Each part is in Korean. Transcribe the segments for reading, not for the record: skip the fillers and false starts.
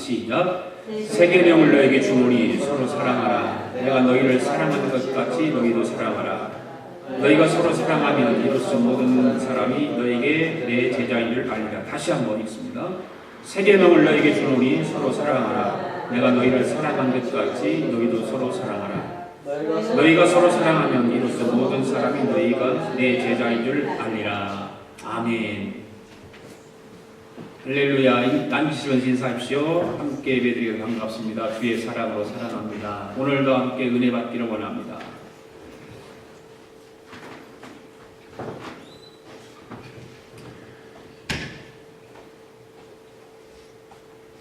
시작. 새 계명을 너에게 주노니 서로 사랑하라. 내가 너희를 사랑하는 것 같이 너희도 사랑하라. 너희가 서로 사랑하면 이로써 모든 사람이 너에게 내 제자인 줄 알리라. 다시 한번 읽습니다. 새 계명을 너에게 주노니 서로 사랑하라. 내가 너희를 사랑한 것 같이 너희도 서로 사랑하라. 너희가 서로 사랑하면 이로써 모든 사람이 너희가 내 제자인 줄 알리라. 아멘. 할렐루야. 남기시면 인사하십시오. 함께 예배드리고 반갑습니다. 주의 사랑으로 사랑합니다. 오늘도 함께 은혜 받기를 원합니다.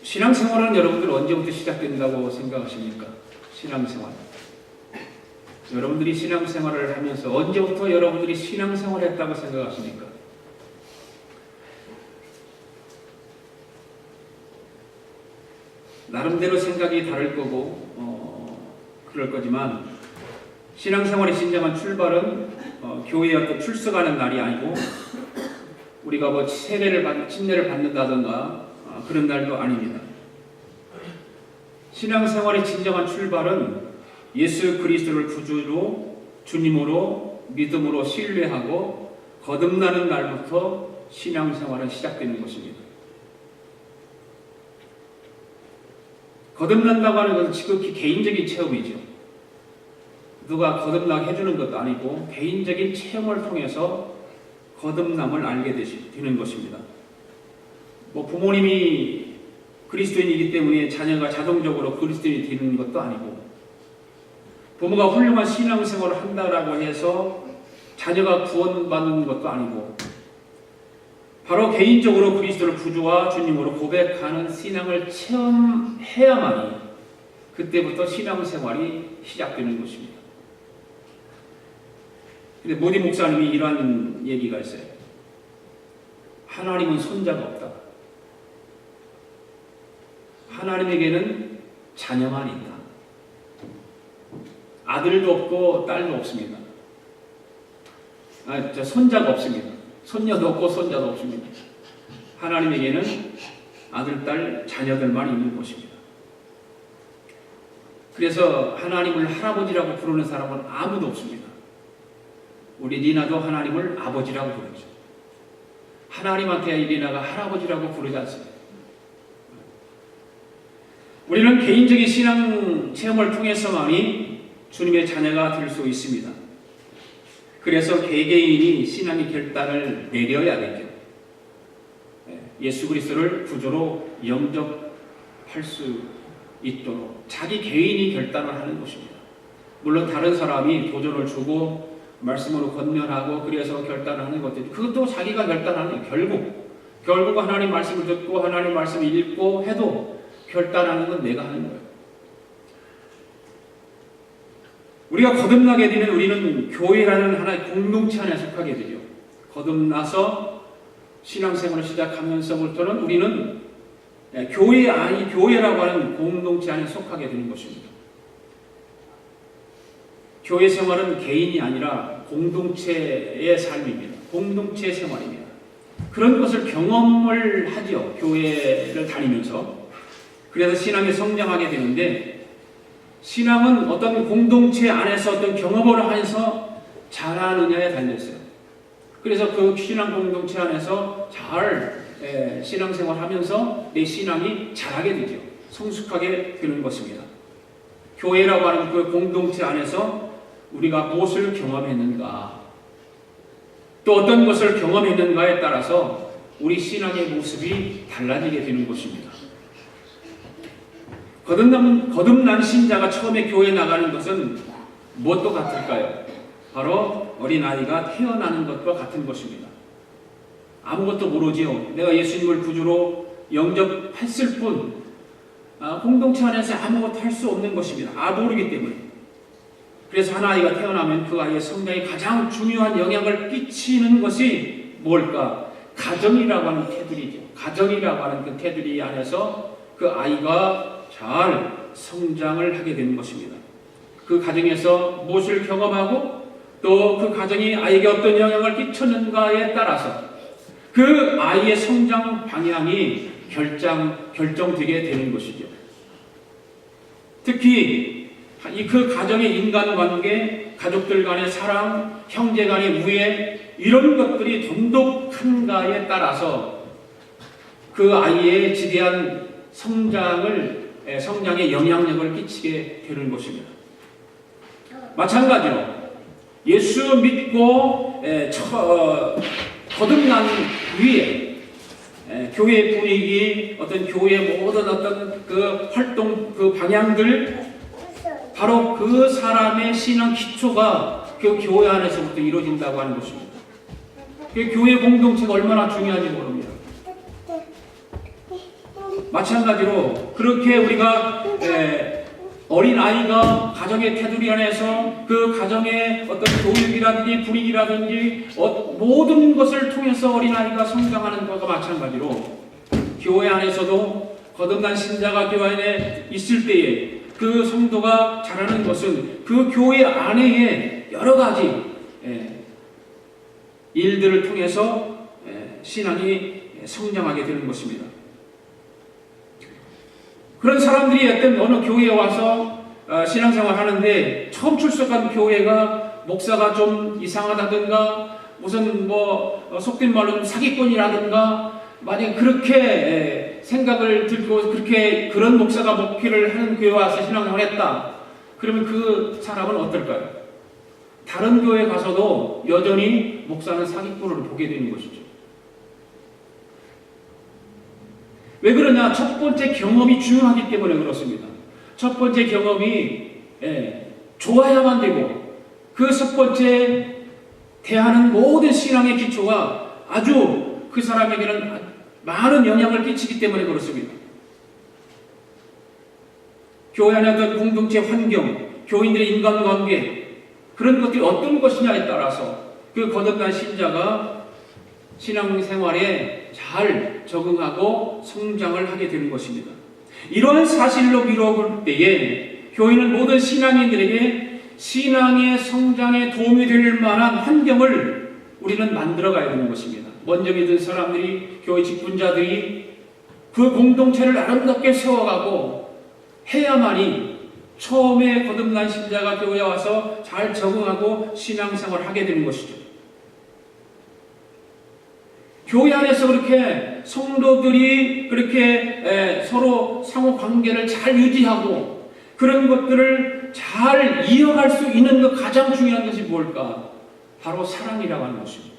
신앙생활은 여러분들 언제부터 시작된다고 생각하십니까? 신앙생활. 여러분들이 신앙생활을 하면서 언제부터 여러분들이 신앙생활을 했다고 생각하십니까? 나름대로 생각이 다를 거고 그럴 거지만 신앙생활의 진정한 출발은 교회에 어떤 출석하는 날이 아니고 우리가 뭐 침례를 받는다든가 그런 날도 아닙니다. 신앙생활의 진정한 출발은 예수 그리스도를 구주로 주님으로 믿음으로 신뢰하고 거듭나는 날부터 신앙생활은 시작되는 것입니다. 거듭난다고 하는 것은 지극히 개인적인 체험이죠. 누가 거듭나게 해주는 것도 아니고 개인적인 체험을 통해서 거듭남을 알게 되는 것입니다. 뭐 부모님이 그리스도인이기 때문에 자녀가 자동적으로 그리스도인이 되는 것도 아니고 부모가 훌륭한 신앙생활을 한다라고 해서 자녀가 구원받는 것도 아니고 바로 개인적으로 그리스도를 구주와 주님으로 고백하는 신앙을 체험해야만이 그때부터 신앙생활이 시작되는 것입니다. 근데 모디 목사님이 이러한 얘기가 있어요. 하나님은 손자가 없다. 하나님에게는 자녀만 있다. 아들도 없고 딸도 없습니다. 손자가 없습니다. 손녀도 없고 손자도 없습니다. 하나님에게는 아들, 딸, 자녀들만 있는 것입니다. 그래서 하나님을 할아버지라고 부르는 사람은 아무도 없습니다. 우리 리나도 하나님을 아버지라고 부르죠. 하나님한테 리나가 할아버지라고 부르지 않습니다. 우리는 개인적인 신앙 체험을 통해서만이 주님의 자녀가 될 수 있습니다. 그래서 개개인이 신앙의 결단을 내려야 되죠. 예수 그리스도를 구주로 영접할 수 있도록 자기 개인이 결단을 하는 것입니다. 물론 다른 사람이 도전을 주고 말씀으로 권면하고 그래서 결단을 하는 것들 그것도 자기가 결단하는 거예요. 결국 하나님 말씀을 듣고 하나님 말씀을 읽고 해도 결단하는 건 내가 하는 거예요. 우리가 거듭나게 되면 우리는 교회라는 하나의 공동체 안에 속하게 되죠. 거듭나서 신앙생활을 시작하면서부터는 우리는 교회라고 하는 공동체 안에 속하게 되는 것입니다. 교회 생활은 개인이 아니라 공동체의 삶입니다. 공동체 생활입니다. 그런 것을 경험을 하죠. 교회를 다니면서. 그래서 신앙에 성장하게 되는데 신앙은 어떤 공동체 안에서 어떤 경험을 해서 자라느냐에 달려있어요. 그래서 그 신앙 공동체 안에서 잘 신앙생활 하면서 내 신앙이 자라게 되죠. 성숙하게 되는 것입니다. 교회라고 하는 그 공동체 안에서 우리가 무엇을 경험했는가 또 어떤 것을 경험했는가에 따라서 우리 신앙의 모습이 달라지게 되는 것입니다. 거듭난 신자가 처음에 교회에 나가는 것은 무엇도 같을까요? 바로 어린아이가 태어나는 것과 같은 것입니다. 아무것도 모르지요. 내가 예수님을 구주로 영접했을 뿐 공동체 안에서 아무것도 할 수 없는 것입니다. 모르기 때문에. 그래서 한 아이가 태어나면 그 아이의 성장에 가장 중요한 영향을 끼치는 것이 뭘까? 가정이라고 하는 테두리죠. 가정이라고 하는 그 테두리 안에서 그 아이가 잘 성장을 하게 되는 것입니다. 그 가정에서 무엇을 경험하고 또 그 가정이 아이에게 어떤 영향을 끼쳤는가에 따라서 그 아이의 성장 방향이 결정되게 되는 것이죠. 특히 그 가정의 인간관계, 가족들 간의 사랑, 형제 간의 우애, 이런 것들이 돈독한가에 따라서 그 아이의 지대한 성장에 영향력을 끼치게 되는 것입니다. 마찬가지로 예수 믿고 거듭난 위에 교회 분위기, 어떤 교회의 모든 어떤 그 활동, 그 방향들, 바로 그 사람의 신앙 기초가 그 교회 안에서부터 이루어진다고 하는 것입니다. 그 교회 공동체가 얼마나 중요한지 모릅니다. 마찬가지로 그렇게 우리가 어린 아이가 가정의 테두리 안에서 그 가정의 어떤 교육이라든지 분위기라든지 모든 것을 통해서 어린 아이가 성장하는 것과 마찬가지로 교회 안에서도 거듭난 신자가 교회 안에 있을 때에 그 성도가 자라는 것은 그 교회 안에의 여러 가지 일들을 통해서 신앙이 성장하게 되는 것입니다. 그런 사람들이 어느 교회에 와서 신앙생활 하는데 처음 출석한 교회가 목사가 좀 이상하다든가 무슨 속된 말로 사기꾼이라든가 만약에 그렇게 생각을 들고 그런 목사가 목회를 하는 교회에 와서 신앙생활을 했다. 그러면 그 사람은 어떨까요? 다른 교회에 가서도 여전히 목사는 사기꾼으로 보게 되는 것이죠. 왜 그러냐? 첫 번째 경험이 중요하기 때문에 그렇습니다. 첫 번째 경험이 좋아야만 되고 그 첫 번째 대하는 모든 신앙의 기초가 아주 그 사람에게는 많은 영향을 끼치기 때문에 그렇습니다. 교회 안에 어떤 공동체 환경, 교인들의 인간관계, 그런 것들이 어떤 것이냐에 따라서 그 거듭난 신자가 신앙생활에 잘 적응하고 성장을 하게 되는 것입니다. 이러한 사실로 미뤄볼 때에 교회는 모든 신앙인들에게 신앙의 성장에 도움이 될 만한 환경을 우리는 만들어 가야 되는 것입니다. 먼저 믿은 사람들이, 교회 직분자들이 그 공동체를 아름답게 세워가고 해야만이 처음에 거듭난 신자가 교회에 와서 잘 적응하고 신앙생활을 하게 되는 것이죠. 교회 안에서 그렇게 성도들이 그렇게 서로 상호 관계를 잘 유지하고 그런 것들을 잘 이어갈 수 있는 것 가장 중요한 것이 뭘까? 바로 사랑이라고 하는 것입니다.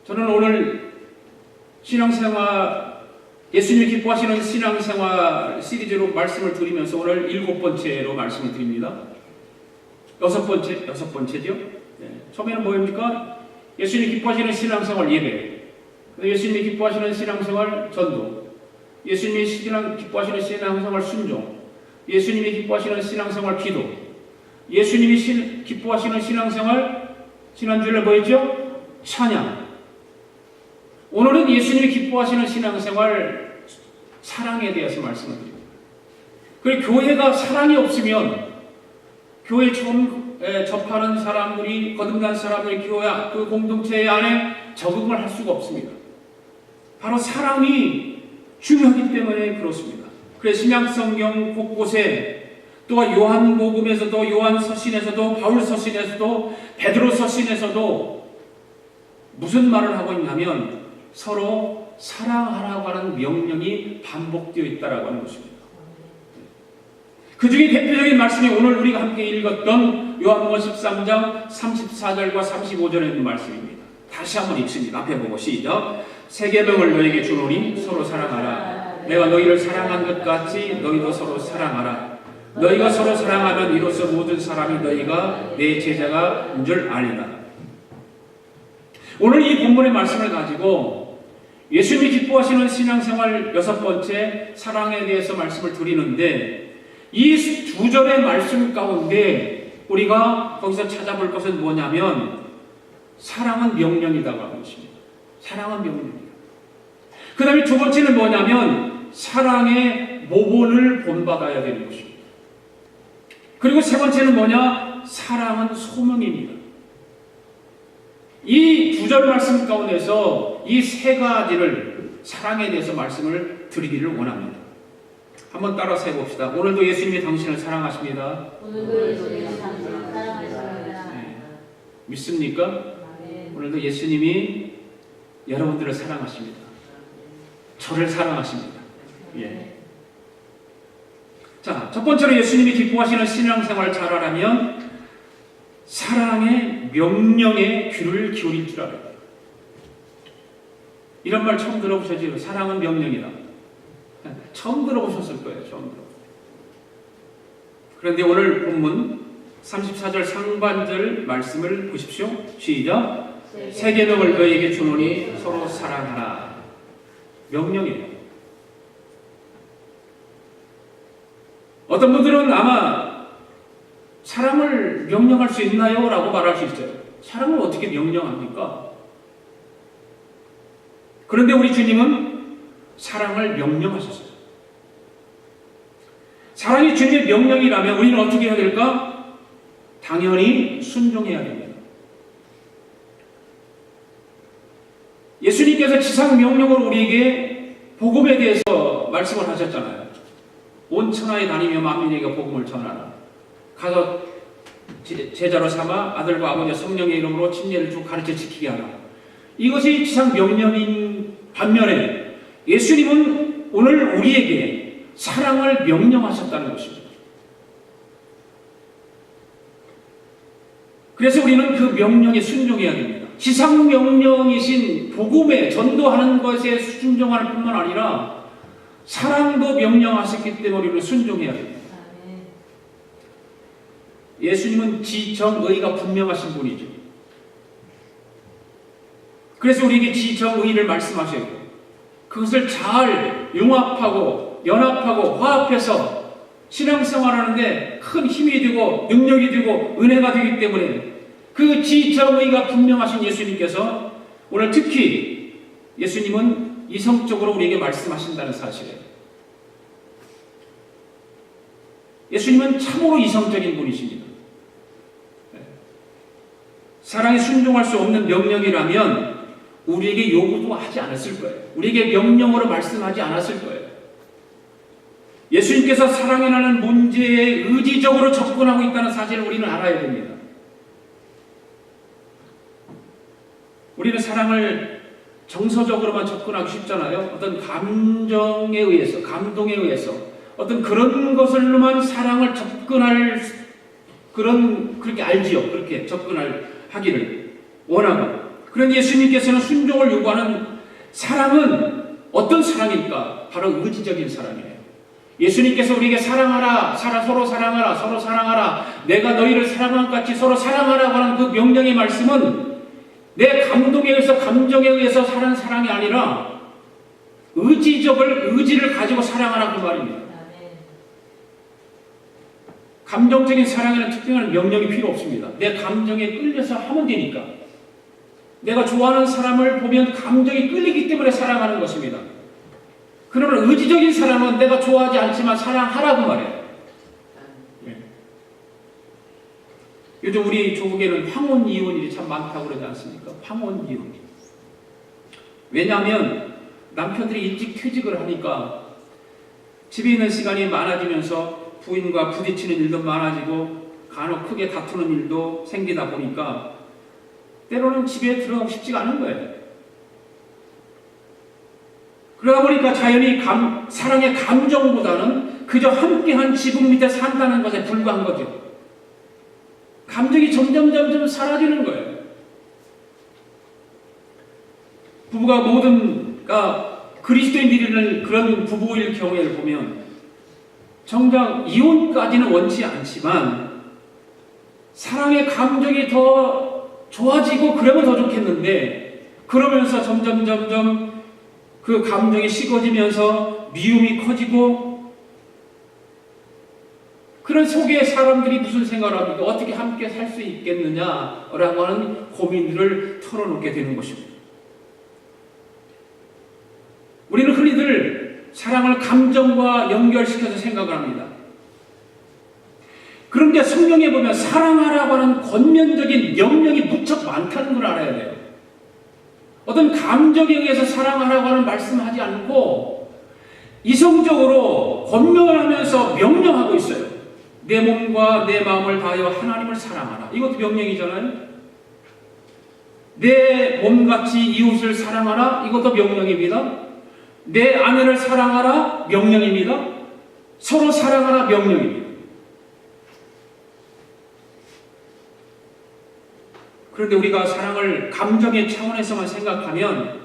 저는 오늘 신앙생활, 예수님이 기뻐하시는 신앙생활 시리즈로 말씀을 드리면서 오늘 7번째로 말씀을 드립니다. 여섯 번째죠. 처음에는 뭐입니까? 예수님이 기뻐하시는 신앙생활 예배, 예수님이 기뻐하시는 신앙생활 전도, 예수님이 기뻐하시는 신앙생활 순종, 예수님이 기뻐하시는 신앙생활 기도, 예수님이 기뻐하시는 신앙생활, 지난주에 뭐였죠? 찬양. 오늘은 예수님이 기뻐하시는 신앙생활 사랑에 대해서 말씀을 드립니다. 그리고 교회가 사랑이 없으면 교회 처음 접하는 사람들이, 거듭난 사람들이 교회 그 공동체 안에 적응을 할 수가 없습니다. 바로 사랑이 중요하기 때문에 그렇습니다. 그래서 신약성경 곳곳에 또한 요한복음에서도, 요한서신에서도, 바울서신에서도, 베드로서신에서도 무슨 말을 하고 있냐면 서로 사랑하라고 하는 명령이 반복되어 있다라고 하는 것입니다. 그 중에 대표적인 말씀이 오늘 우리가 함께 읽었던 요한복음 13장 34절과 35절에 있는 말씀입니다. 다시 한번 읽습니다. 앞에 보고 시작. 새 계명을 너에게 주노니 서로 사랑하라. 내가 너희를 사랑한 것 같이 너희도 서로 사랑하라. 너희가 서로 사랑하면 이로써 모든 사람이 너희가 내 제자가 줄 아리라. 오늘 이 본문의 말씀을 가지고 예수님이 기뻐하시는 신앙생활 6번째 사랑에 대해서 말씀을 드리는데, 이 두 절의 말씀 가운데 우리가 거기서 찾아볼 것은 뭐냐면 사랑은 명령이다고 하는 것입니다. 사랑은 명령이다. 그 다음에 두 번째는 뭐냐면 사랑의 모본을 본받아야 되는 것입니다. 그리고 세 번째는 뭐냐? 사랑은 소명입니다. 이 두 절 말씀 가운데서 이 세 가지를 사랑에 대해서 말씀을 드리기를 원합니다. 한번 따라서 해봅시다. 오늘도 예수님이 당신을 사랑하십니다. 오늘도 예수님이 당신을 사랑하십니다. 네. 믿습니까? 오늘도 예수님이 여러분들을 사랑하십니다. 저를 사랑하십니다. 예. 자, 첫 번째로 예수님이 기뻐하시는 신앙생활 잘하려면 사랑의 명령에 귀를 기울일 줄 알아요. 이런 말 처음 들어보셨죠? 사랑은 명령이다. 처음 들어보셨을 거예요. 처음 들어. 그런데 오늘 본문 34절 상반절 말씀을 보십시오. 시작. 새 계명을 너희에게 주노니 서로 사랑하라. 명령이에요. 어떤 분들은 아마 사랑을 명령할 수 있나요? 라고 말할 수 있어요. 사랑을 어떻게 명령합니까? 그런데 우리 주님은 사랑을 명령하셨어요. 사랑이 주님의 명령이라면 우리는 어떻게 해야 될까? 당연히 순종해야 됩니다. 예수님께서 지상 명령으로 우리에게 복음에 대해서 말씀을 하셨잖아요. 온 천하에 다니며 만민에게 복음을 전하라. 가서 제자로 삼아 아들과 아버지와 성령의 이름으로 침례를 주고 가르쳐 지키게 하라. 이것이 지상 명령인 반면에 예수님은 오늘 우리에게 사랑을 명령하셨다는 것입니다. 그래서 우리는 그 명령에 순종해야 됩니다. 지상 명령이신 복음에 전도하는 것에 순종할 뿐만 아니라 사랑도 명령하셨기 때문에 우리는 순종해야 됩니다. 예수님은 지정의가 분명하신 분이죠. 그래서 우리에게 지정의를 말씀하셔야 돼요. 그것을 잘 융합하고 연합하고 화합해서 신앙생활하는데 큰 힘이 되고 능력이 되고 은혜가 되기 때문에 그 지정의가 분명하신 예수님께서 오늘 특히 예수님은 이성적으로 우리에게 말씀하신다는 사실이에요. 예수님은 참으로 이성적인 분이십니다. 사랑에 순종할 수 없는 명령이라면 우리에게 요구도 하지 않았을 거예요. 우리에게 명령으로 말씀하지 않았을 거예요. 예수님께서 사랑이라는 문제에 의지적으로 접근하고 있다는 사실을 우리는 알아야 됩니다. 우리는 사랑을 정서적으로만 접근하기 쉽잖아요. 어떤 감정에 의해서, 감동에 의해서 어떤 그런 것을로만 사랑을 접근할 그렇게 알지요. 그렇게 하기를 원하고. 그런데 예수님께서는 순종을 요구하는 사랑은 어떤 사랑일까? 바로 의지적인 사랑이에요. 예수님께서 우리에게 사랑하라, 서로 사랑하라, 서로 사랑하라, 내가 너희를 사랑한 것 같이 서로 사랑하라고 하는 그 명령의 말씀은 내 감동에 의해서, 감정에 의해서 사는 사랑이 아니라 의지를 가지고 사랑하라 그 말입니다. 감정적인 사랑에는 특별한 명령이 필요 없습니다. 내 감정에 끌려서 하면 되니까. 내가 좋아하는 사람을 보면 감정이 끌리기 때문에 사랑하는 것입니다. 그러나 의지적인 사랑은 내가 좋아하지 않지만 사랑하라고 말해요. 네. 요즘 우리 조국에는 황혼 이혼이 참 많다고 그러지 않습니까? 황혼 이혼. 왜냐하면 남편들이 일찍 퇴직을 하니까 집에 있는 시간이 많아지면서 부인과 부딪히는 일도 많아지고 간혹 크게 다투는 일도 생기다 보니까 때로는 집에 들어가고 싶지가 않은 거예요. 그러다 보니까 자연히 사랑의 감정보다는 그저 함께한 지붕 밑에 산다는 것에 불과한 거죠. 감정이 점점 사라지는 거예요. 부부가 그리스도인들이라는 그런 부부일 경우를 보면 정작 이혼까지는 원치 않지만 사랑의 감정이 더 좋아지고 그러면 더 좋겠는데 그러면서 점점 그 감정이 식어지면서 미움이 커지고 그런 속에 사람들이 무슨 생각을 합니까? 어떻게 함께 살 수 있겠느냐라고 하는 고민들을 털어놓게 되는 것입니다. 우리는 흔히들 사랑을 감정과 연결시켜서 생각을 합니다. 그런데 성경에 보면 사랑하라고 하는 권면적인 명령이 무척 많다는 걸 알아야 돼요. 어떤 감정에 의해서 사랑하라고 하는 말씀하지 않고 이성적으로 권면하면서 명령하고 있어요. 내 몸과 내 마음을 다하여 하나님을 사랑하라. 이것도 명령이잖아요. 내 몸같이 이웃을 사랑하라. 이것도 명령입니다. 내 아내를 사랑하라. 명령입니다. 서로 사랑하라. 명령입니다. 그런데 우리가 사랑을 감정의 차원에서만 생각하면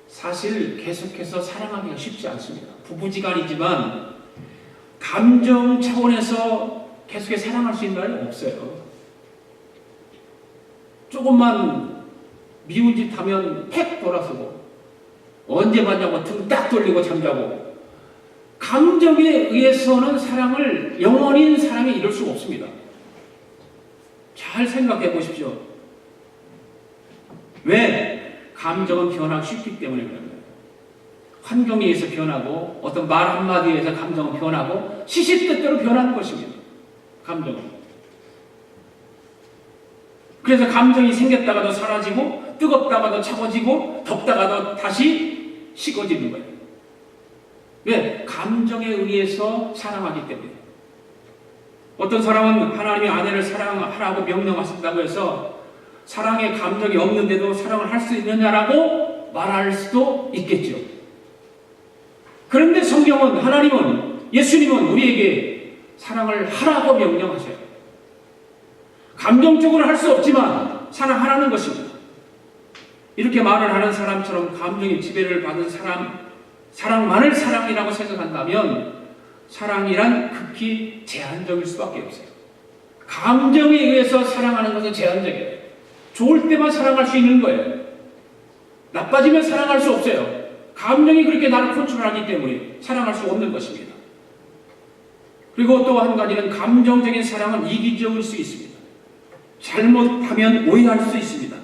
사실 계속해서 사랑하기가 쉽지 않습니다. 부부지간이지만 감정 차원에서 계속해서 사랑할 수 있는 날이 없어요. 조금만 미운 짓 하면 팩 돌아서고 언제 봤냐고 등 딱 돌리고 잠자고 감정에 의해서는 사랑을 영원인 사랑에 이룰 수가 없습니다. 잘 생각해 보십시오. 왜? 감정은 변하기 쉽기 때문에 그런 거예요. 환경에 의해서 변하고 어떤 말 한마디에 의해서 감정은 변하고 시시때때로 변하는 것입니다. 감정은. 그래서 감정이 생겼다가도 사라지고 뜨겁다가도 차가워지고 덥다가도 다시 식어지는 거예요. 왜? 감정에 의해서 사랑하기 때문에. 어떤 사람은 하나님이 아내를 사랑하라고 명령하셨다고 해서 사랑의 감정이 없는데도 사랑을 할 수 있느냐라고 말할 수도 있겠죠. 그런데 성경은, 하나님은, 예수님은 우리에게 사랑을 하라고 명령하셔요. 감정적으로 할 수 없지만 사랑하라는 것입니다. 이렇게 말을 하는 사람처럼 감정의 지배를 받은 사랑만을 사랑이라고 생각한다면 사랑이란 극히 제한적일 수밖에 없어요. 감정에 의해서 사랑하는 것은 제한적이에요. 좋을 때만 사랑할 수 있는 거예요. 나빠지면 사랑할 수 없어요. 감정이 그렇게 나를 컨트롤하기 때문에 사랑할 수 없는 것입니다. 그리고 또 한 가지는 감정적인 사랑은 이기적일 수 있습니다. 잘못하면 오해할 수 있습니다.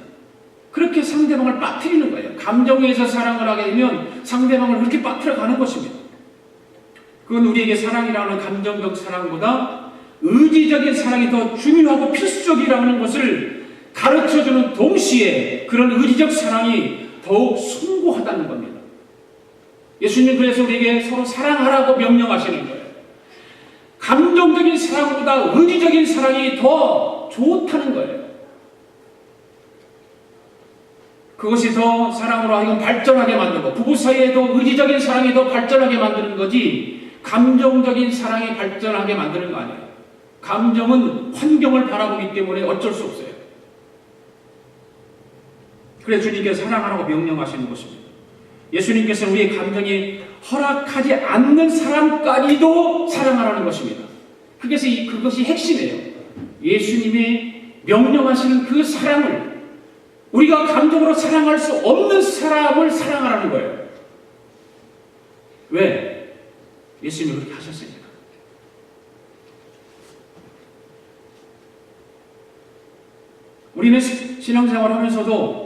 그렇게 상대방을 빠뜨리는 거예요. 감정에 의해서 사랑을 하게 되면 상대방을 그렇게 빠뜨려 가는 것입니다. 그건 우리에게 사랑이라는 감정적 사랑보다 의지적인 사랑이 더 중요하고 필수적이라는 것을 가르쳐주는 동시에 그런 의지적 사랑이 더욱 숭고하다는 겁니다. 예수님 그래서 우리에게 서로 사랑하라고 명령하시는 거예요. 감정적인 사랑보다 의지적인 사랑이 더 좋다는 거예요. 그것이 더 사랑으로 하여금 발전하게 만들고 부부 사이에도 의지적인 사랑이 더 발전하게 만드는 거지 감정적인 사랑이 발전하게 만드는 거 아니에요. 감정은 환경을 바라보기 때문에 어쩔 수 없어요. 그래서 주님께서 사랑하라고 명령하시는 것입니다. 예수님께서는 우리의 감정이 허락하지 않는 사람까지도 사랑하라는 것입니다. 그것이 핵심이에요. 예수님이 명령하시는 그 사랑을 우리가 감정으로 사랑할 수 없는 사람을 사랑하라는 거예요. 왜? 예수님이 그렇게 하셨으니까. 우리는 신앙생활을 하면서도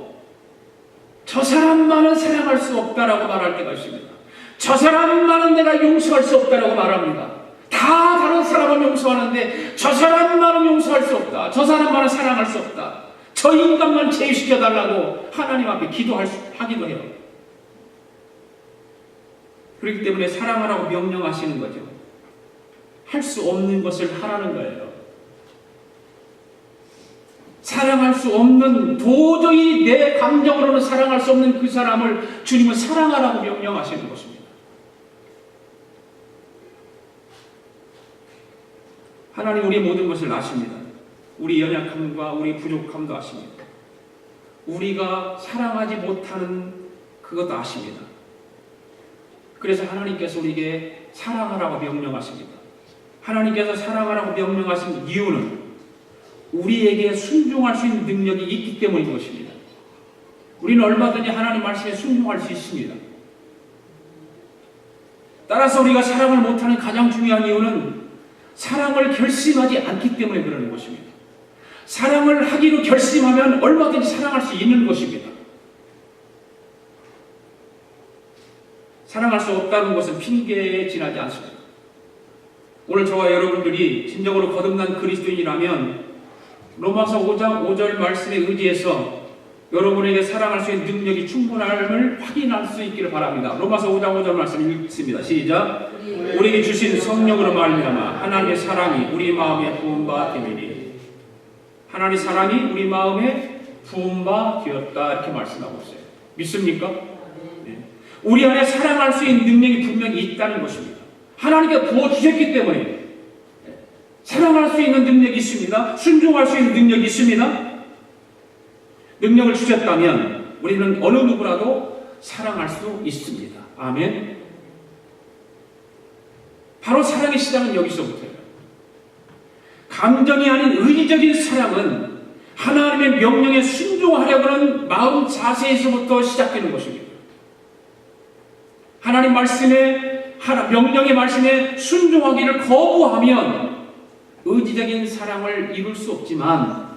저 사람만은 사랑할 수 없다라고 말할 때가 있습니다. 저 사람만은 내가 용서할 수 없다라고 말합니다. 다 다른 사람은 용서하는데 저 사람만은 용서할 수 없다. 저 사람만은 사랑할 수 없다. 저 인간만 제외시켜달라고 하나님 앞에 하기도 해요. 그렇기 때문에 사랑하라고 명령하시는 거죠. 할 수 없는 것을 하라는 거예요. 사랑할 수 없는, 도저히 내 감정으로는 사랑할 수 없는 그 사람을 주님은 사랑하라고 명령하시는 것입니다. 하나님 우리의 모든 것을 아십니다. 우리 연약함과 우리 부족함도 아십니다. 우리가 사랑하지 못하는 그것도 아십니다. 그래서 하나님께서 우리에게 사랑하라고 명령하십니다. 하나님께서 사랑하라고 명령하신 이유는 우리에게 순종할 수 있는 능력이 있기 때문인 것입니다. 우리는 얼마든지 하나님 말씀에 순종할 수 있습니다. 따라서 우리가 사랑을 못하는 가장 중요한 이유는 사랑을 결심하지 않기 때문에 그러는 것입니다. 사랑을 하기로 결심하면 얼마든지 사랑할 수 있는 것입니다. 사랑할 수 없다는 것은 핑계에 지나지 않습니다. 오늘 저와 여러분들이 진정으로 거듭난 그리스도인이라면 로마서 5장 5절 말씀에 의지해서 여러분에게 사랑할 수 있는 능력이 충분함을 확인할 수 있기를 바랍니다. 로마서 5장 5절 말씀 읽습니다. 시작. 우리에게 주신 성령으로 말미암아 하나님의 사랑이 우리 마음에 부은 바 되리니. 하나님의 사랑이 우리 마음에 부은 바 되었다 이렇게 말씀하고 있어요. 믿습니까? 네. 우리 안에 사랑할 수 있는 능력이 분명히 있다는 것입니다. 하나님께 부어주셨기 때문에 사랑할 수 있는 능력이 있습니다. 순종할 수 있는 능력이 있습니다. 능력을 주셨다면 우리는 어느 누구라도 사랑할 수 있습니다. 아멘. 바로 사랑의 시작은 여기서부터예요. 감정이 아닌 의지적인 사랑은 하나님의 명령에 순종하려고 하는 마음 자세에서부터 시작되는 것입니다. 하나님 말씀에 명령의 말씀에 순종하기를 거부하면 의지적인 사랑을 이룰 수 없지만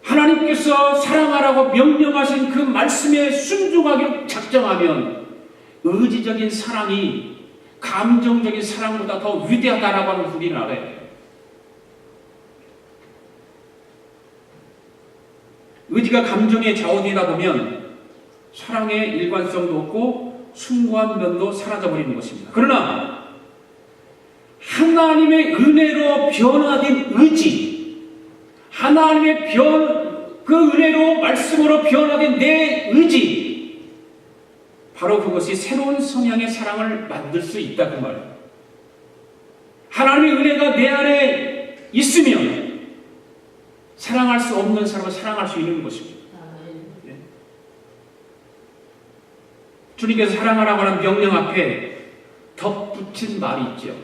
하나님께서 사랑하라고 명령하신 그 말씀에 순종하기로 작정하면 의지적인 사랑이 감정적인 사랑보다 더 위대하다라고 하는 우리는 알아야 돼요. 의지가 감정에 좌우되다 보면 사랑의 일관성도 없고 숭고한 면도 사라져버리는 것입니다. 그러나 하나님의 은혜로 변화된 의지, 하나님의 그 은혜로 말씀으로 변화된 내 의지, 바로 그것이 새로운 성향의 사랑을 만들 수 있다 그 말이에요. 하나님의 은혜가 내 안에 있으면 사랑할 수 없는 사람을 사랑할 수 있는 것입니다. 네. 주님께서 사랑하라고 하는 명령 앞에 덧붙인 말이 있죠.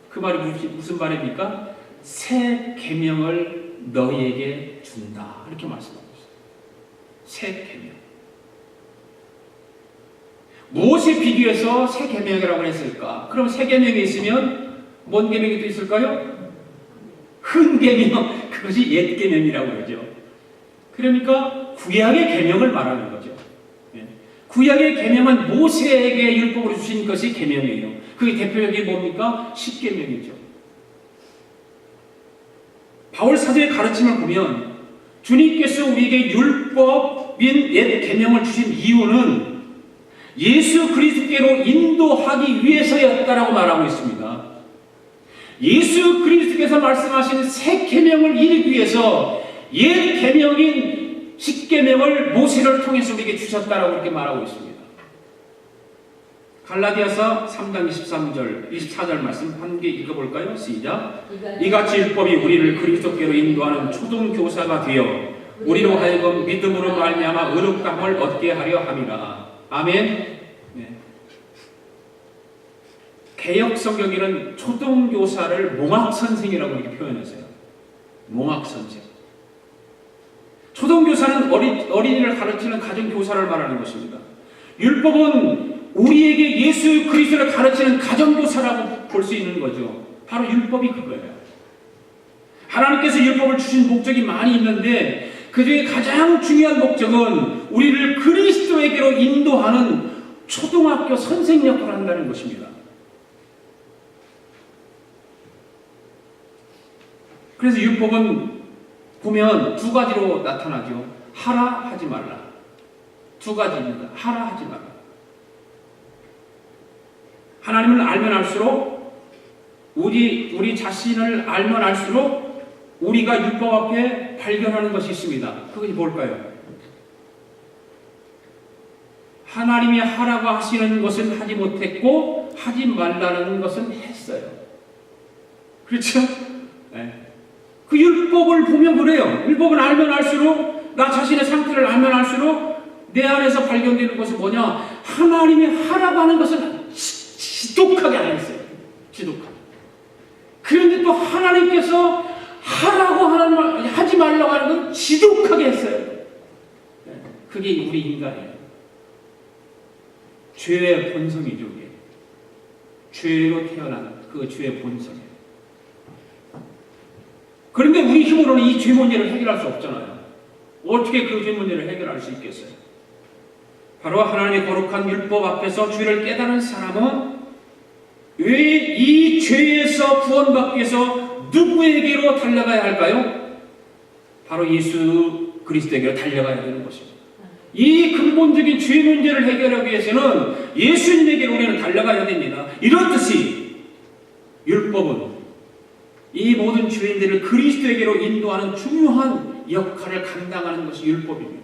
그 말이 무슨 말입니까? 새 계명을 너희에게 준다 이렇게 말씀하고 있어요. 새 계명. 무엇에 비교해서 새 계명이라고 했을까? 그럼 새 계명이 있으면 뭔 계명이 또 있을까요? 흔 계명, 그것이 옛 계명이라고 그러죠. 그러니까 구약의 계명을 말하는 거죠. 구약의 계명은 모세에게 율법으로 주신 것이 계명이에요. 그게 대표적인 뭡니까? 십계명이죠. 바울 사도의 가르침을 보면 주님께서 우리에게 율법인 옛 계명을 주신 이유는 예수 그리스도께로 인도하기 위해서였다라고 말하고 있습니다. 예수 그리스도께서 말씀하신 새 계명을 이루기 위해서 옛 계명인 십계명을 모세를 통해서 우리에게 주셨다라고 이렇게 말하고 있습니다. 갈라디아서 3장 23절, 24절 말씀 한 개 읽어볼까요? 시작. 이같이 율법이 우리를 그리스도께로 인도하는 초등교사가 되어 우리로 하여금 믿음으로 말미암아 의롭다함을 얻게 하려 함이라. 아멘. 네. 개역 성경에는 초등교사를 몽학선생이라고 이렇게 표현했어요. 몽학선생. 초등교사는 어린이를 가르치는 가정교사를 말하는 것입니다. 율법은 우리에게 예수 그리스도를 가르치는 가정교사라고 볼 수 있는 거죠. 바로 율법이 그거예요. 하나님께서 율법을 주신 목적이 많이 있는데 그 중에 가장 중요한 목적은 우리를 그리스도에게로 인도하는 초등학교 선생 역할을 한다는 것입니다. 그래서 율법은 보면 두 가지로 나타나죠. 하라, 하지 말라. 두 가지입니다. 하라, 하지 말라. 하나님을 알면 알수록 우리 자신을 알면 알수록 우리가 율법 앞에 발견하는 것이 있습니다. 그것이 뭘까요? 하나님이 하라고 하시는 것은 하지 못했고 하지 말라는 것은 했어요. 그렇죠? 네. 그 율법을 보면 그래요. 율법을 알면 알수록 나 자신의 상태를 알면 알수록 내 안에서 발견되는 것은 뭐냐? 하나님이 하라고 하는 것은 지독하게 안 했어요. 지독하게. 그런데 또 하나님께서 하라고 하는 말, 하지 말라고 하는 건 지독하게 했어요. 그게 우리 인간이에요. 죄의 본성이죠. 이게. 죄로 태어난 그 죄의 본성이에요. 그런데 우리 힘으로는 이 죄 문제를 해결할 수 없잖아요. 어떻게 그 죄 문제를 해결할 수 있겠어요? 바로 하나님의 거룩한 율법 앞에서 죄를 깨달은 사람은 왜 이 죄에서 구원받기 위해서 누구에게로 달려가야 할까요? 바로 예수 그리스도에게로 달려가야 되는 것입니다. 이 근본적인 죄 문제를 해결하기 위해서는 예수님에게로 우리는 달려가야 됩니다. 이렇듯이 율법은 이 모든 죄인들을 그리스도에게로 인도하는 중요한 역할을 감당하는 것이 율법입니다.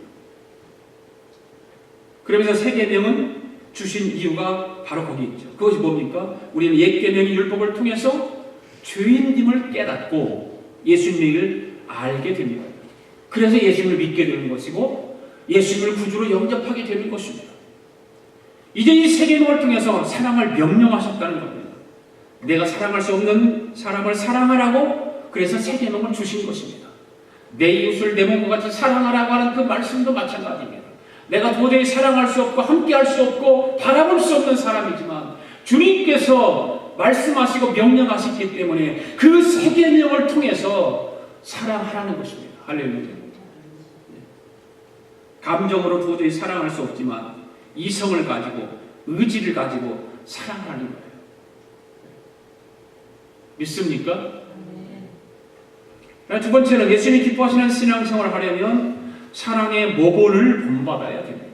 그러면서 새 계명은 주신 이유가 바로 거기 있죠. 그것이 뭡니까? 우리는 옛 계명의 율법을 통해서 죄인임을 깨닫고 예수님을 알게 됩니다. 그래서 예수님을 믿게 되는 것이고 예수님을 구주로 영접하게 되는 것입니다. 이제 이 새 계명을 통해서 사랑을 명령하셨다는 겁니다. 내가 사랑할 수 없는 사람을 사랑하라고 그래서 새 계명을 주신 것입니다. 내 이웃을 내 몸과 같이 사랑하라고 하는 그 말씀도 마찬가지입니다. 내가 도저히 사랑할 수 없고 함께할 수 없고 바라볼 수 없는 사람이지만 주님께서 말씀하시고 명령하셨기 때문에 그 새 계명을 통해서 사랑하라는 것입니다. 할렐루야. 감정으로 도저히 사랑할 수 없지만 이성을 가지고 의지를 가지고 사랑하는 거예요. 믿습니까? 두 번째는 예수님이 기뻐하시는 신앙생활을 하려면 사랑의 모본을 본받아야 됩니다.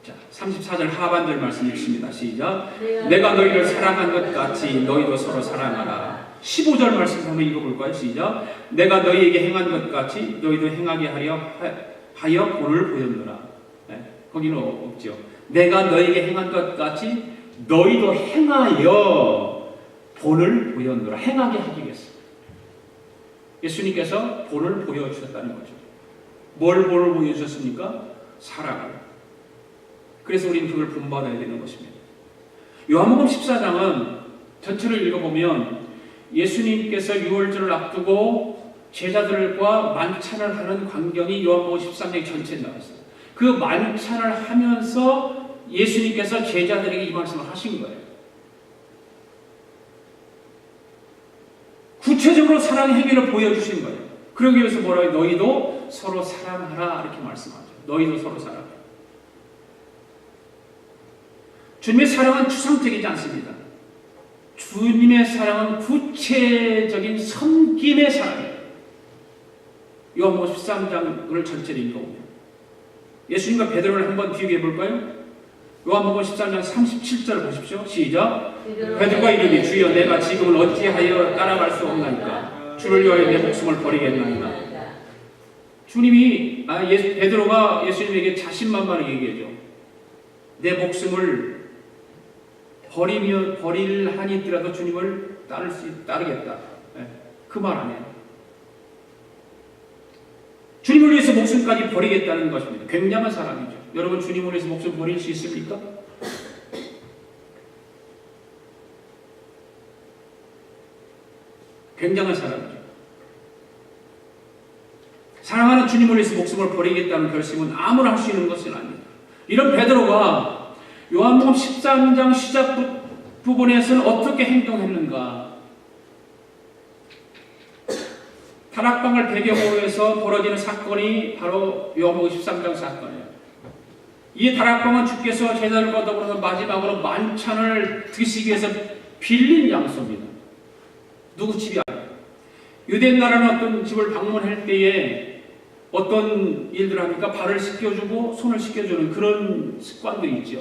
자, 34절 하반절 말씀 읽습니다. 시작. 내가 너희를 사랑한 것 같이 너희도 서로 사랑하라. 15절 말씀 한번 읽어볼까요? 시작. 내가 너희에게 행한 것 같이 너희도 행하게 하여 본을 보였노라. 네, 거기는 없죠. 내가 너희에게 행한 것 같이 너희도 행하여 본을 보였노라. 행하게 하기 위해서. 예수님께서 본을 보여주셨다는 거죠. 뭘 본을 보여주셨습니까? 사랑을. 그래서 우리는 그걸 본받아야 되는 것입니다. 요한복음 14장은 전체를 읽어보면 예수님께서 유월절을 앞두고 제자들과 만찬을 하는 광경이 요한복음 13장 전체에 나와 있어요. 그 만찬을 하면서 예수님께서 제자들에게 이 말씀을 하신 거예요. 구체적으로 사랑의 행위를 보여주신 거예요. 그러기 위해서 뭐라고 해요? 너희도 서로 사랑하라 이렇게 말씀하죠. 너희도 서로 사랑하라. 주님의 사랑은 추상적이지 않습니다. 주님의 사랑은 구체적인 섬김의 사랑이에요. 요한복음 13장을 전체를 읽어보면 예수님과 베드로를 한번 비교해 볼까요? 요한복음 13장 37절 보십시오. 시작. 베드로가 이르되 주여 내가 지금은 어찌하여 따라갈 수 없나이까? 주를 위하여 내 목숨을 버리겠나이까? 주님이 베드로가 예수님에게 자신만만하게 얘기하죠. 내 목숨을 버릴 한이 있더라도 주님을 따르겠다. 그 말 아니에요. 주님을 위해서 목숨까지 버리겠다는 것입니다. 굉장한 사람이죠. 여러분 주님을 위해서 목숨 버릴 수 있습니까? 굉장한 사람이죠. 사랑하는 주님을 위해서 목숨을 버리겠다는 결심은 아무나 할 수 있는 것은 아닙니다. 이런 베드로가 요한복음 13장 시작 부분에서는 어떻게 행동했는가? 타락방을 배경으로 해서 벌어지는 사건이 바로 요한복음 13장 사건이에요. 이 다락방은 주께서 제자들과 더불어서 마지막으로 만찬을 드시기 위해서 빌린 장소입니다. 누구 집이 아니에요. 유대 나라는 어떤 집을 방문할 때에 어떤 일들을 합니까? 발을 씻겨주고 손을 씻겨주는 그런 습관들이 있죠.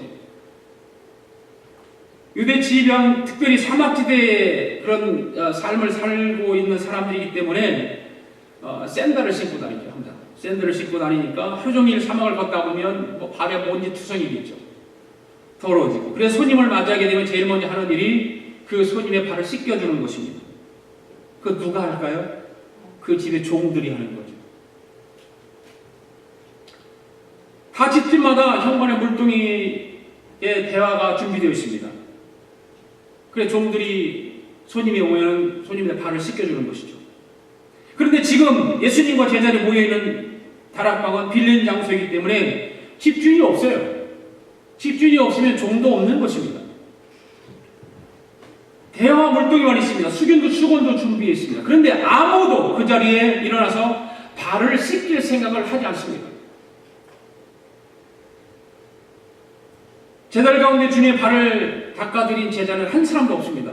유대 지방, 특별히 사막지대에 그런 삶을 살고 있는 사람들이기 때문에 샌들을 신고 다니죠. 항상 샌들을 신고 다니니까 하루 종일 사막을 걷다 보면 발에 먼지 투성이겠죠. 더러워지고. 그래서 손님을 맞이하게 되면 제일 먼저 하는 일이 그 손님의 발을 씻겨주는 것입니다. 그 누가 할까요? 그 집의 종들이 하는 거죠. 다 집집마다 현관의 물동이의 대화가 준비되어 있습니다. 그래서 종들이 손님이 오면 손님의 발을 씻겨주는 것이죠. 그런데 지금 예수님과 제자들이 모여있는 다락방은 빌린 장소이기 때문에 집주인이 없어요. 집주인이 없으면 종도 없는 것입니다. 대화 물동이만 있습니다. 수건도 준비해 있습니다. 그런데 아무도 그 자리에 일어나서 발을 씻길 생각을 하지 않습니다. 제자들 가운데 주님의 발을 발을 닦아드린 제자는 한 사람도 없습니다.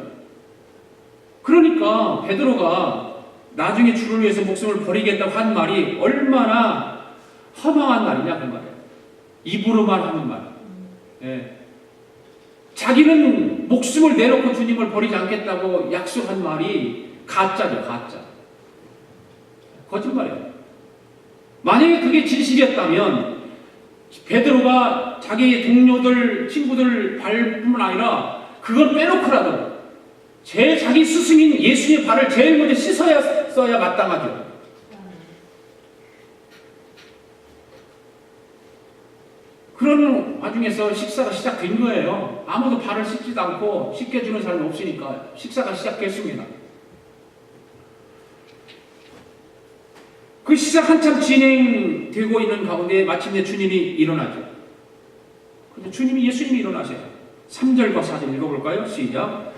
그러니까 베드로가 나중에 주를 위해서 목숨을 버리겠다고 한 말이 얼마나 허망한 말이냐 그 말이에요. 입으로만 하는 말. 예. 자기는 목숨을 내놓고 주님을 버리지 않겠다고 약속한 말이 가짜죠, 가짜. 거짓말이에요. 만약에 그게 진실이었다면 베드로가 자기 동료들, 친구들 발뿐만 아니라 그걸 빼놓고라도 자기 스승인 예수의 발을 제일 먼저 씻어야 마땅하죠. 그런 와중에서 식사가 시작된 거예요. 아무도 발을 씻지도 않고 씻겨주는 사람이 없으니까 식사가 시작됐습니다. 그 시작 한참 진행되고 있는 가운데 마침내 주님이 일어나죠. 근데 예수님이 일어나세요. 3절과 4절 읽어볼까요? 시작.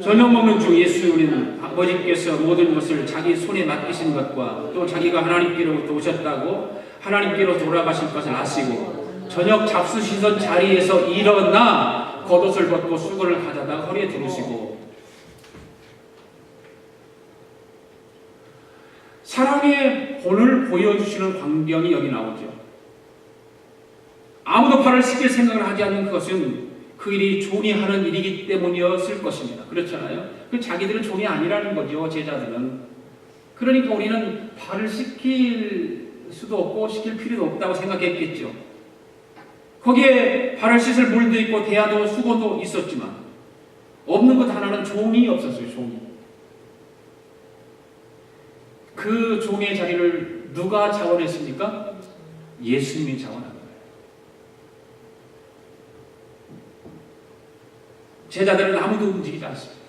저녁 먹는 중 예수는 아버지께서 모든 것을 자기 손에 맡기신 것과 또 자기가 하나님께로부터 오셨다고 하나님께로 돌아가실 것을 아시고 저녁 잡수시던 자리에서 일어나 겉옷을 벗고 수건을 가져다가 허리에 두르시고 사랑의 본을 보여주시는 광경이 여기 나오죠. 아무도 발을 씻길 생각을 하지 않는 그것은 그 일이 종이 하는 일이기 때문이었을 것입니다. 그렇잖아요. 그 자기들은 종이 아니라는 거죠. 제자들은. 그러니까 우리는 발을 씻길 수도 없고 씻길 필요도 없다고 생각했겠죠. 거기에 발을 씻을 물도 있고 대야도 수건도 있었지만 없는 것 하나는 종이 없었어요. 종이. 그 종의 자리를 누가 자원했습니까? 예수님이 자원한 거예요. 제자들은 아무도 움직이지 않습니다.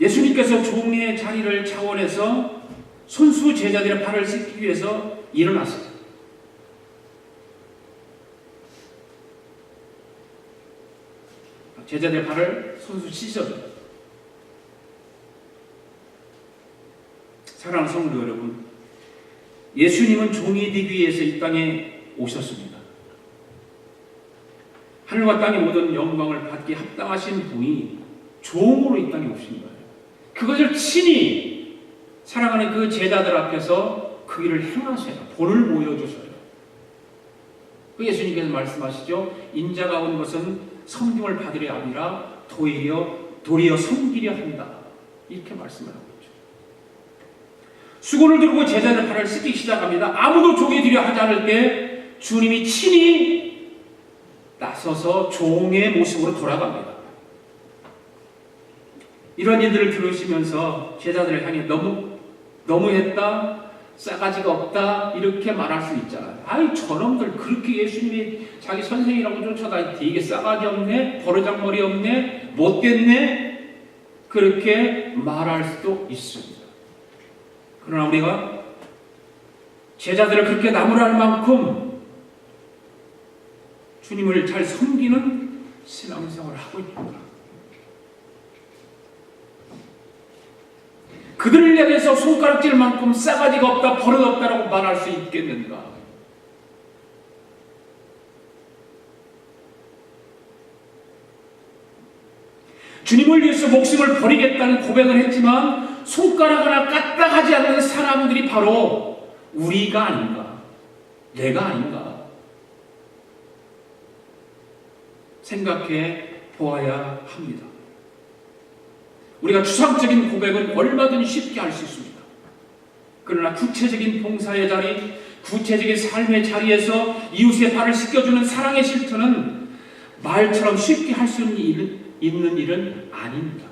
예수님께서 종의 자리를 차원해서 손수 제자들의 발을 씻기 위해서 일어났어요. 제자들의 발을 손수 씻어줘요. 사랑하는 성도 여러분, 예수님은 종이 되기 위해서 이 땅에 오셨습니다. 하늘과 땅의 모든 영광을 받기 합당하신 분이 종으로 이 땅에 오신 거예요. 그것을 친히 사랑하는 그 제자들 앞에서 그 일을 행하셔요. 본을 보여주셔요. 그 예수님께서 말씀하시죠. 인자가 온 것은 섬김을 받으려 아니라 도리어 섬기려 한다. 이렇게 말씀을 하고 있죠. 수건을 들고 제자들 발을 씻기 시작합니다. 아무도 종이 되려 하지 않을 때 주님이 친히 나서서 종의 모습으로 돌아갑니다. 이런 일들을 들으시면서 제자들을 향해 너무했다, 싸가지가 없다 이렇게 말할 수 있잖아요. 아이 저놈들 그렇게 예수님이 자기 선생이라고 쫓아다니 되게 싸가지 없네, 버르장머리 없네, 못됐네 그렇게 말할 수도 있습니다. 그러나 우리가 제자들을 그렇게 나무랄 만큼 주님을 잘 섬기는 신앙생활을 하고 있는가? 그들을 향해서 손가락질만큼 싸가지가 없다, 버릇없다라고 말할 수 있겠는가? 주님을 위해서 목숨을 버리겠다는 고백을 했지만 손가락 하나 까딱하지 않는 사람들이 바로 우리가 아닌가? 내가 아닌가? 생각해 보아야 합니다. 우리가 추상적인 고백은 얼마든지 쉽게 할 수 있습니다. 그러나 구체적인 봉사의 자리, 구체적인 삶의 자리에서 이웃의 발을 씻겨주는 사랑의 실천은 말처럼 쉽게 할 수 있는 일은 아닙니다.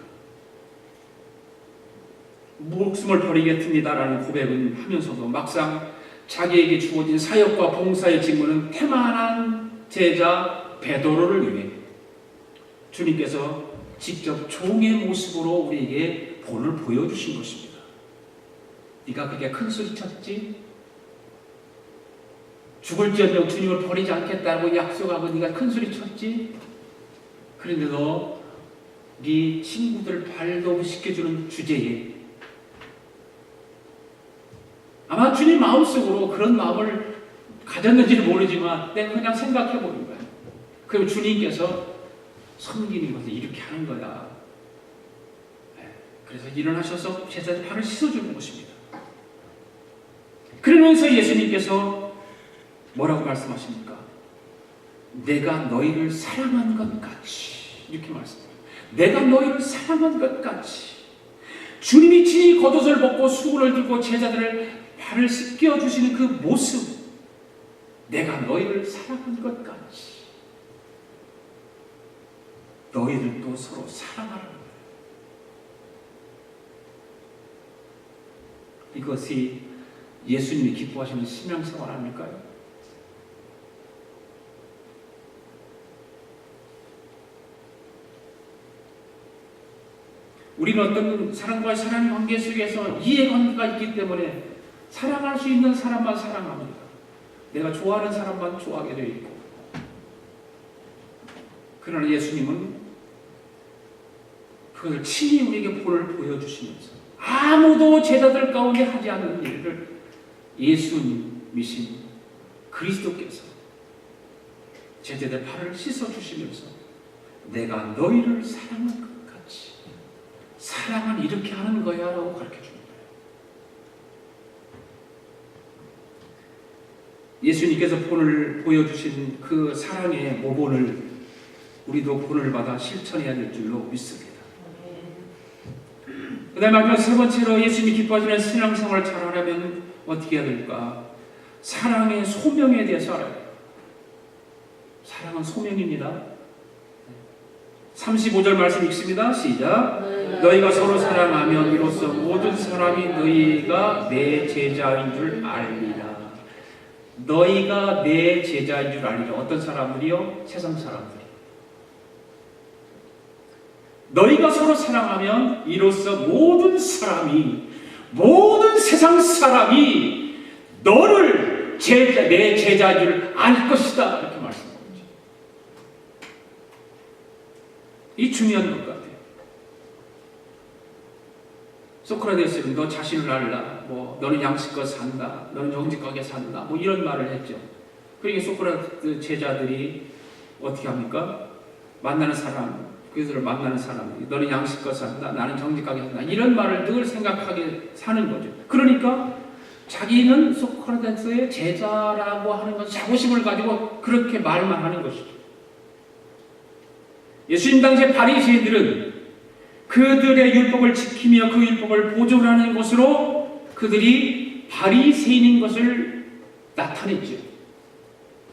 목숨을 버리겠습니다라는 고백은 하면서도 막상 자기에게 주어진 사역과 봉사의 직무는 태만한 제자 베드로를 위해 주님께서 직접 종의 모습으로 우리에게 본을 보여주신 것입니다. 네가 그게 큰 소리 쳤지? 죽을지언정 주님을 버리지 않겠다고 약속하고 네가 큰 소리 쳤지? 그런데 너 네 친구들 발도 씻겨주는 주제에 아마 주님 마음속으로 그런 마음을 가졌는지는 모르지만 내가 그냥 생각해 보는 거야. 그리고 주님께서 섬기는 것을 이렇게 하는 거야. 그래서 일어나셔서 제자들 발을 씻어주는 것입니다. 그러면서 예수님께서 뭐라고 말씀하십니까? 내가 너희를 사랑한 것 같이, 이렇게 말씀합니다. 내가 너희를 사랑한 것 같이. 주님이 친히 겉옷을 벗고 수건을 들고 제자들을 발을 씻겨주시는 그 모습, 내가 너희를 사랑한 것 같이 너희들도 서로 사랑하라는 거예요. 이것이 예수님이 기뻐하시는 신앙생활 아닐까요? 우리는 어떤 사람과의 사랑 관계 속에서 이해관계가 있기 때문에 사랑할 수 있는 사람만 사랑합니다. 내가 좋아하는 사람만 좋아하게 되어 있고. 그러나 예수님은 그것을 친히 우리에게 본을 보여주시면서 아무도 제자들 가운데 하지 않는 일을 예수님이신 그리스도께서 제자들 발을 씻어주시면서 내가 너희를 사랑한 것 같이, 사랑은 이렇게 하는 거야 라고 가르쳐줍니다. 예수님께서 본을 보여주신 그 사랑의 모본을 우리도 본을 받아 실천해야 될 줄로 믿습니다. 그 다음에 마지막 세 번째로 예수님이 기뻐하시는 신앙생활을 잘 하려면 어떻게 해야 될까? 사랑의 소명에 대해서 알아야 돼요. 사랑은 소명입니다. 35절 말씀 읽습니다. 시작. 너희가 서로 사랑하면 이로써 모든 사람이 너희가 내 제자인 줄 알리라. 너희가 내 제자인 줄 알리라. 어떤 사람들이요? 세상 사람들이. 너희가 서로 사랑하면 이로써 모든 사람이, 모든 세상 사람이 너를 내 제자인 줄 알 것이다. 이렇게 말씀합니다. 이 중요한 것 같아요. 소크라테스는 너 자신을 알라, 너는 양식껏 산다, 너는 정직하게 산다, 이런 말을 했죠. 그러니까 소크라테스 제자들이 어떻게 합니까? 만나는 사람, 그들을 만나는 사람, 너는 양식껏 산다, 나는 정직하게 산다, 이런 말을 늘 생각하게 사는 거죠. 그러니까 자기는 소크라테스의 제자라고 하는 것, 자부심을 가지고 그렇게 말만 하는 것이죠. 예수님 당시의 바리새인들은 그들의 율법을 지키며 그 율법을 보존하는 것으로 그들이 바리새인인 것을 나타냈죠.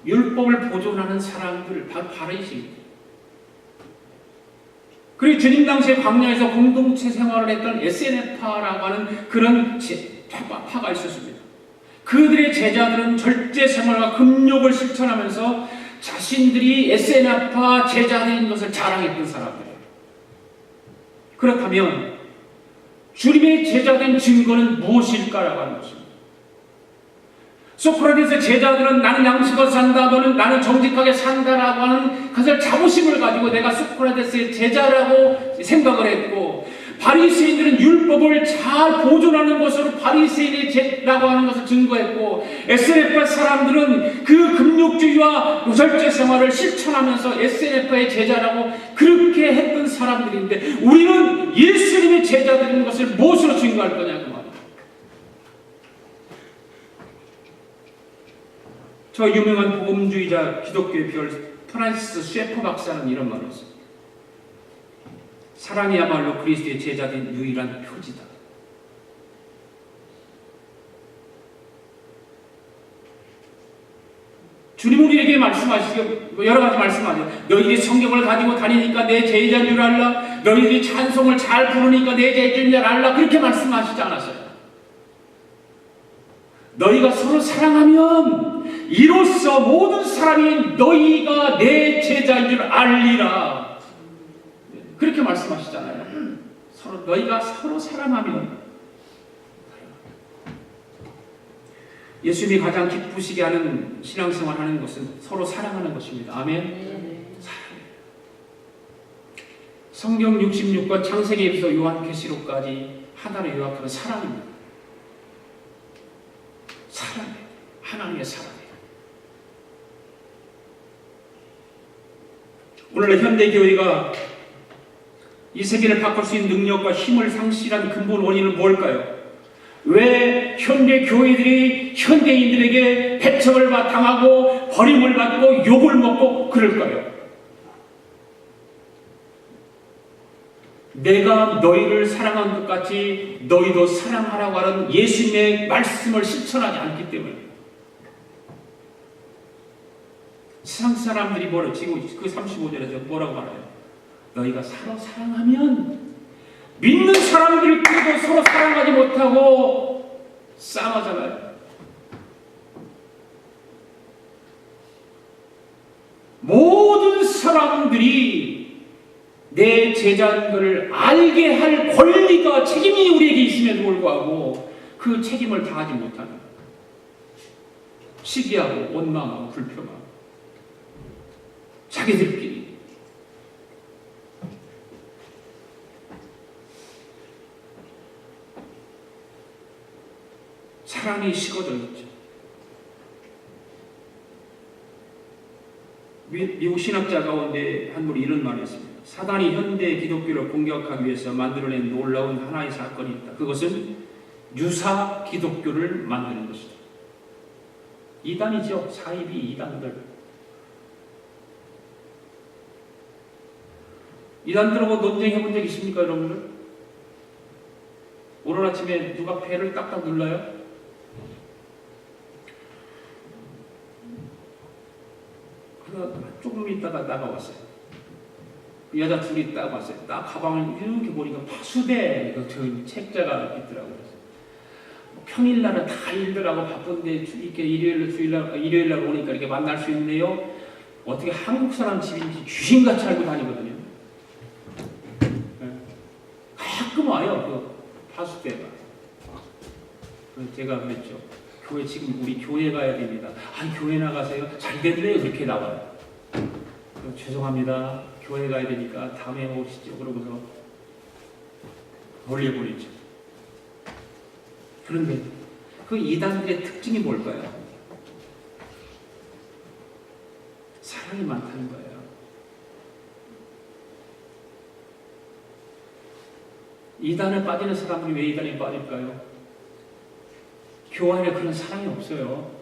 율법을 보존하는 사람들, 바로 바리새인들. 그리고 주님 당시에 광야에서 공동체 생활을 했던 SNF파라고 하는 그런 파가 있었습니다. 그들의 제자들은 절제 생활과 금욕을 실천하면서 자신들이 SNF파 제자들인 것을 자랑했던 사람들이에요. 그렇다면 주님의 제자된 증거는 무엇일까라고 하는 것입니다. 소크라테스의 제자들은 나는 양식껏 산다, 나는 정직하게 산다라고 하는 그것을 자부심을 가지고 내가 소크라테스의 제자라고 생각을 했고, 바리새인들은 율법을 잘 보존하는 것으로 바리새인의 제라고 하는 것을 증거했고, SNF파 사람들은 그 금욕주의와 절제 생활을 실천하면서 SNF파의 제자라고 그렇게 했던 사람들인데, 우리는 예수님의 제자들인 것을 무엇으로 증거할 거냐 그 말이에요. 저 유명한 복음주의자 기독교의 별 프란시스 셰퍼 박사는 이런 말을 했습니다. 사랑이야말로 그리스도의 제자된 유일한 표지다. 주님 우리에게 말씀하시고 여러 가지 말씀하세요. 너희들이 성경을 가지고 다니니까 내 제자인 줄 알라. 너희들이 찬송을 잘 부르니까 내 제자인 줄 알라. 그렇게 말씀하시지 않았어요. 너희가 서로 사랑하면 이로써 모든 사람이 너희가 내 제자인 줄 알리라. 그렇게 말씀하시잖아요. 너희가 서로 사랑하면. 예수님이 가장 기쁘시게 하는 신앙생활 하는 것은 서로 사랑하는 것입니다. 아멘. 사랑. 성경 66권 창세기에서 요한계시록까지 하나를 요약하는 사랑입니다. 사랑이에요. 하나님의 사랑이에요. 오늘날 현대교회가 이 세계를 바꿀 수 있는 능력과 힘을 상실한 근본 원인은 뭘까요? 왜 현대 교회들이 현대인들에게 배척을 당하고 버림을 받고 욕을 먹고 그럴까요? 내가 너희를 사랑한 것 같이 너희도 사랑하라고 하는 예수님의 말씀을 실천하지 않기 때문에. 세상 사람들이 뭐라고 지금 그 35절에서 뭐라고 말해요? 너희가 서로 사랑하면 믿는 사람들끼리도 서로 사랑하지 못하고 싸우잖아요. 모든 사람들이 내 제자인 것을 알게 할 권리가 책임이 우리에게 있음에도 불구하고 그 책임을 다하지 못하는 시기하고 원망하고 불평하고 자기들끼리 사랑이 식어져 있죠. 미국 신학자 가운데 한 분이 이런 말을 했습니다. 사단이 현대 기독교를 공격하기 위해서 만들어낸 놀라운 하나의 사건이 있다. 그것은 유사 기독교를 만드는 것이다. 이단이죠. 사이비 이단들. 이단들하고 논쟁해 본 적 있습니까, 여러분들? 오늘 아침에 누가 배를 딱딱 눌러요? 조금 있다가 나가왔어요. 여자 둘이 딱 왔어요. 딱 가방을 이렇게 보니까 파수대 저 책자가 있더라고요. 평일날은 다 일들하고 바쁜데 이렇게 일요일날 오니까 이렇게 만날 수 있네요. 어떻게 한국 사람 집인지 귀신같이 알고 다니거든요. 가끔 와요, 그 파수대가. 제가 그랬죠. 교회 지금 우리 교회 가야 됩니다. 아니 교회 나가세요. 잘 됐네요. 그렇게 나와요. 죄송합니다. 교회 가야 되니까 다음에 오시죠. 그러고서 올려버리죠. 그런데 그 이단들의 특징이 뭘까요? 사랑이 많다는 거예요. 이단에 빠지는 사람들이 왜 이단에 빠질까요? 교회 안에 그런 사랑이 없어요.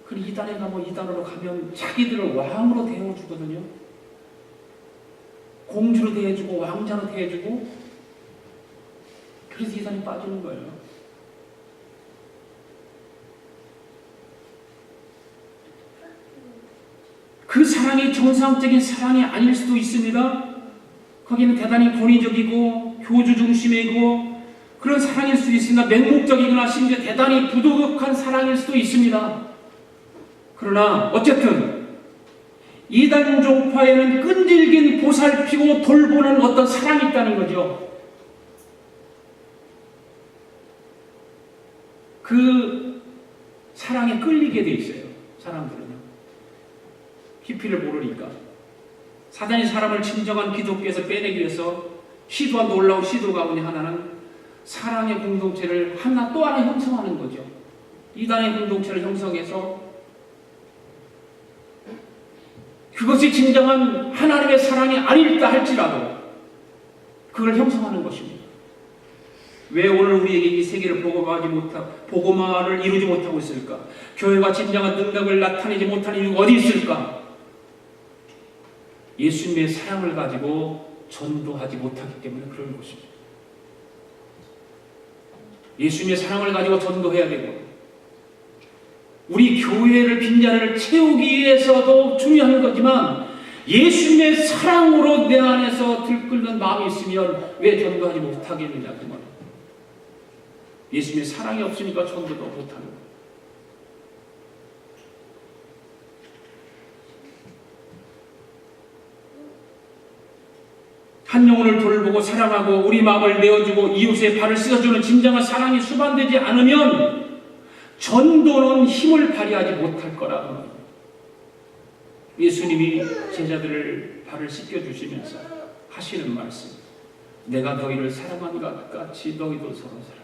그 이단에 가면 이단으로 가면 자기들을 왕으로 대해주거든요. 공주로 대해주고 왕자로 대해주고 그래서 이단에 빠지는 거예요. 그 사랑이 정상적인 사랑이 아닐 수도 있습니다. 거기는 대단히 권위적이고 교주 중심이고 그런 사랑일 수도 있습니다. 맹목적이거나 심지어 대단히 부도덕한 사랑일 수도 있습니다. 그러나 어쨌든 이단 종파에는 끈질긴 보살피고 돌보는 어떤 사랑이 있다는 거죠. 그 사랑에 끌리게 돼 있어요. 사람들은요. 깊이를 모르니까. 사단이 사람을 진정한 기독교에서 빼내기 위해서 시도한 놀라운 시도 가운데 하나는 사랑의 공동체를 또 하나 형성하는 거죠. 이단의 공동체를 형성해서 그것이 진정한 하나님의 사랑이 아닐까 할지라도 그걸 형성하는 것입니다. 왜 오늘 우리에게 이 세계를 복음화를 이루지 못하고 있을까? 교회가 진정한 능력을 나타내지 못하는 이유가 어디 있을까? 예수님의 사랑을 가지고 전도하지 못하기 때문에 그런 것입니다. 예수님의 사랑을 가지고 전도해야 되고 우리 교회를 빈자리를 채우기 위해서도 중요한 거지만 예수님의 사랑으로 내 안에서 들끓는 마음이 있으면 왜 전도하지 못하겠느냐 그 말이에요. 예수님의 사랑이 없으니까 전도도 못하는 거예요. 한 영혼을 돌보고 사랑하고 우리 마음을 내어주고 이웃의 발을 씻어주는 진정한 사랑이 수반되지 않으면 전도는 힘을 발휘하지 못할 거라고 예수님이 제자들을 발을 씻겨주시면서 하시는 말씀, 내가 너희를 사랑한 것 같이 너희도 서로 사랑하라.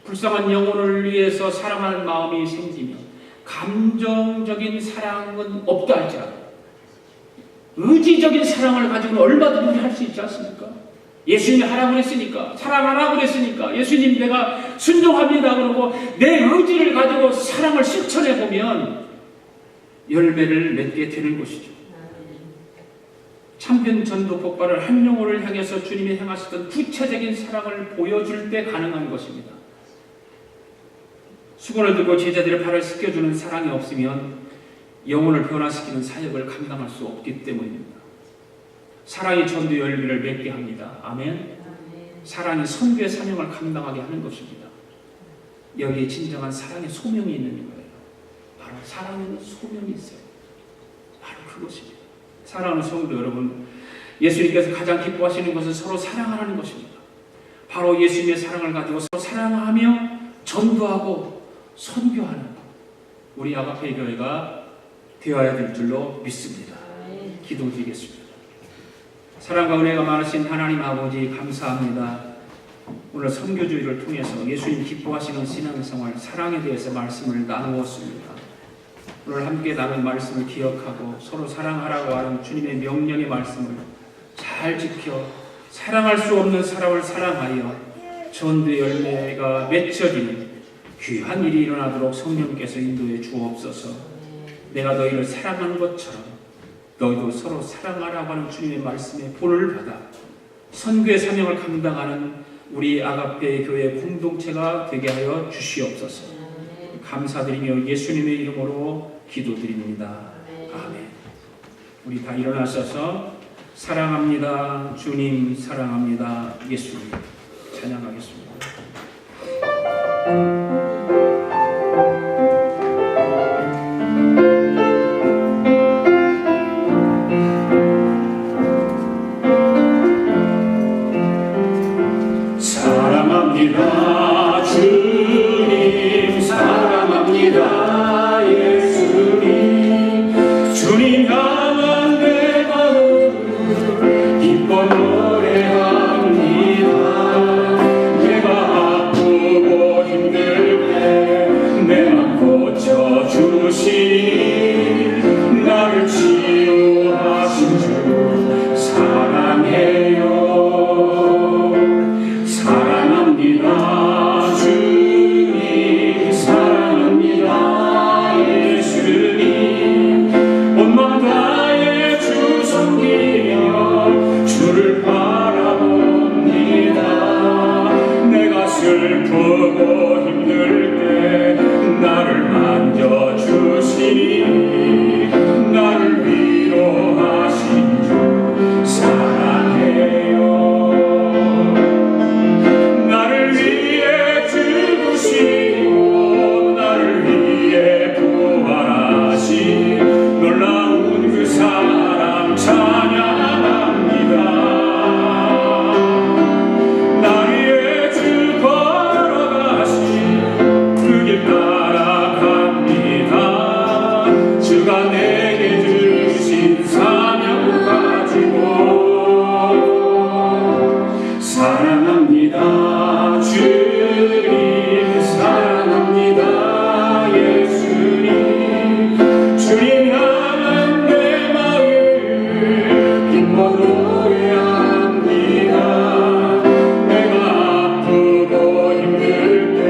불쌍한 영혼을 위해서 사랑하는 마음이 생기면 감정적인 사랑은 없다 할지라도 의지적인 사랑을 가지고는 얼마든지 할 수 있지 않습니까? 예수님이 하라고 그랬으니까, 사랑하라고 그랬으니까, 예수님 내가 순종합니다 그러고 내 의지를 가지고 사랑을 실천해 보면 열매를 맺게 되는 것이죠. 참된 전도 폭발을 한 영혼을 향해서 주님이 행하시던 구체적인 사랑을 보여줄 때 가능한 것입니다. 수건을 들고 제자들의 발을 씻겨주는 사랑이 없으면 영혼을 변화시키는 사역을 감당할 수 없기 때문입니다. 사랑이 전도 열매를 맺게 합니다. 아멘. 사랑이 선교의 사명을 감당하게 하는 것입니다. 여기에 진정한 사랑의 소명이 있는 거예요. 바로 사랑에는 소명이 있어요. 바로 그것입니다. 사랑하는 성도 여러분, 예수님께서 가장 기뻐하시는 것은 서로 사랑하는 것입니다. 바로 예수님의 사랑을 가지고 서로 사랑하며 전도하고 선교하는 우리 아가페 교회가 되어야 될 줄로 믿습니다. 기도드리겠습니다. 사랑과 은혜가 많으신 하나님 아버지 감사합니다. 오늘 선교주의를 통해서 예수님 기뻐하시는 신앙생활, 사랑에 대해서 말씀을 나누었습니다. 오늘 함께 나눈 말씀을 기억하고 서로 사랑하라고 하는 주님의 명령의 말씀을 잘 지켜 사랑할 수 없는 사람을 사랑하여 전도의 열매가 맺혀지는 귀한 일이 일어나도록 성령께서 인도해 주옵소서. 내가 너희를 사랑하는 것처럼 너희도 서로 사랑하라고 하는 주님의 말씀에 본을 받아 선교의 사명을 감당하는 우리 아가페 교회 공동체가 되게 하여 주시옵소서. 감사드리며 예수님의 이름으로 기도드립니다. 아멘. 우리 다 일어나셔서 사랑합니다. 주님 사랑합니다. 예수님 찬양하겠습니다. 사랑합니다. 주님 사랑합니다. 예수님 주님 향한 내 마음 기뻐 노래합니다. 내가 아프고 힘들 때 내 맘 고쳐주시니 나를 치유하신 주 사랑해요. 사랑합니다. 주님 사랑합니다. 예수님 온 마음 다해 주 섬기며 주를 바라봅니다. 내가 슬프고 힘들 때 나를 만져주시니 나를 위로하신 주 사랑해요. 나를 위해 죽으시고 나를 위해 부활하신 놀라운 그 사랑 찬양합니다. 나 위해 주 걸어가신 그 길 따라갑니다. 주가 내게 주신 사명 가지고 사랑합니다. 주님 사랑합니다. 예수님 주님 향한 내 마음 기뻐 노래합니다. 내가 아프고 힘들 때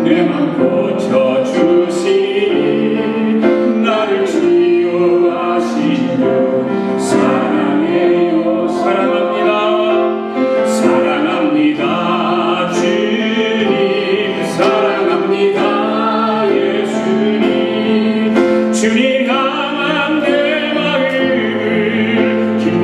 내 맘 고쳐주시니 나를 치유하신 주 사랑해요. 사랑합니다. 사랑합니다. 주님 사랑합니다. 예수님 주님 향한 내 마음을 기뻐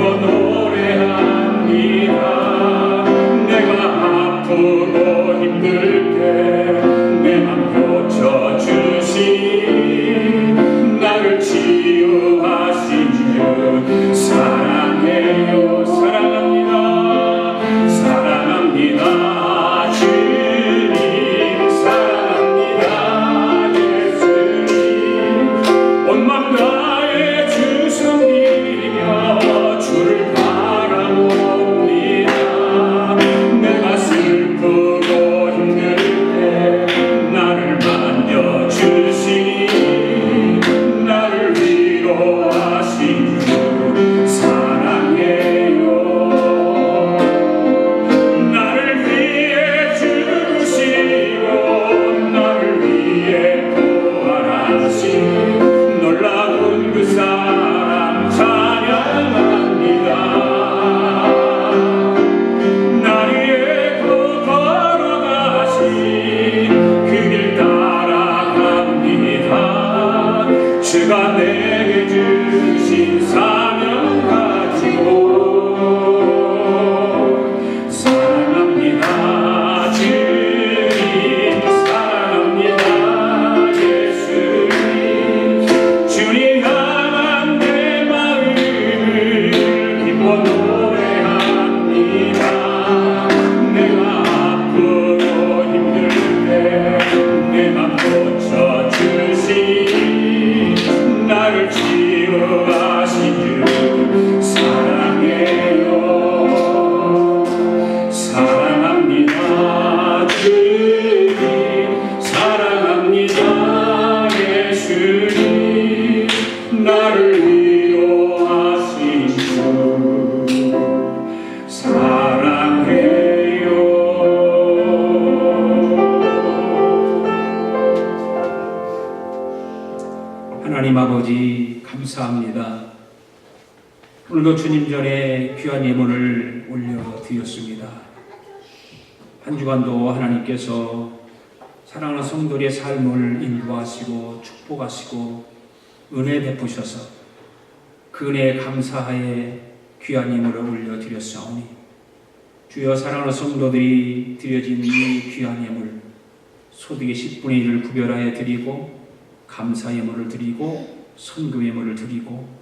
오늘도 주님 전에 귀한 예물을 올려드렸습니다. 한 주간도 하나님께서 사랑하는 성도들의 삶을 인도하시고 축복하시고 은혜 베푸셔서 그 은혜에 감사하에 귀한 예물을 올려드렸사오니 주여 사랑하는 성도들이 드려진 이 귀한 예물 소득의 10분의 1을 구별하여 드리고 감사 예물을 드리고 선교 예물을 드리고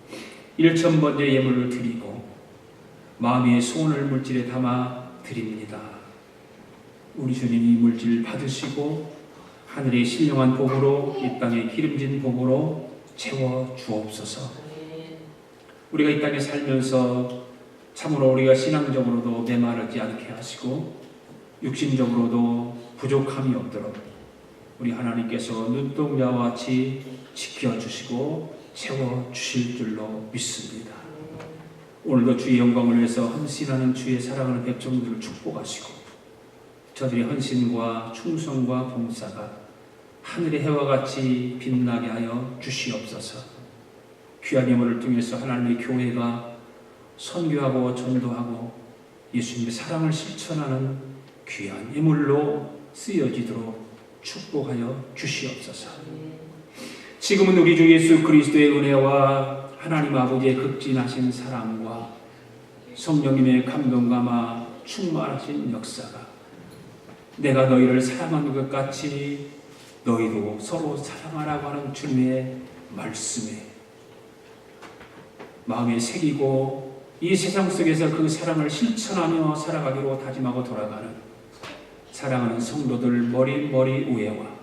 일천번제 예물을 드리고 마음의 소원을 물질에 담아 드립니다. 우리 주님이 물질 받으시고 하늘의 신령한 복으로 이 땅의 기름진 복으로 채워 주옵소서. 우리가 이 땅에 살면서 참으로 우리가 신앙적으로도 메마르지 않게 하시고 육신적으로도 부족함이 없도록 우리 하나님께서 눈동자와 같이 지켜주시고 채워주실 줄로 믿습니다. 오늘도 주의 영광을 위해서 헌신하는 주의 사랑하는 백성들을 축복하시고 저들의 헌신과 충성과 봉사가 하늘의 해와 같이 빛나게 하여 주시옵소서. 귀한 예물을 통해서 하나님의 교회가 선교하고 전도하고 예수님의 사랑을 실천하는 귀한 예물로 쓰여지도록 축복하여 주시옵소서. 지금은 우리 주 예수 그리스도의 은혜와 하나님 아버지의 극진하신 사랑과 성령님의 감동감화 충만하신 역사가 내가 너희를 사랑하는 것 같이 너희도 서로 사랑하라고 하는 주님의 말씀에 마음에 새기고 이 세상 속에서 그 사랑을 실천하며 살아가기로 다짐하고 돌아가는 사랑하는 성도들 머리 우애와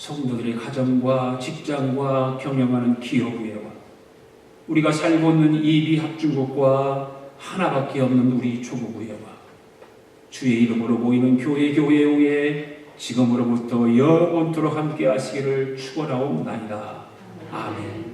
성도들의 가정과 직장과 경영하는 기업 우애와 우리가 살고 있는 이 미합중국과 하나밖에 없는 우리 조국 우애와 주의 이름으로 모이는 교회 우애 지금으로부터 영원토록 함께 하시기를 축원하옵나이다. 아멘.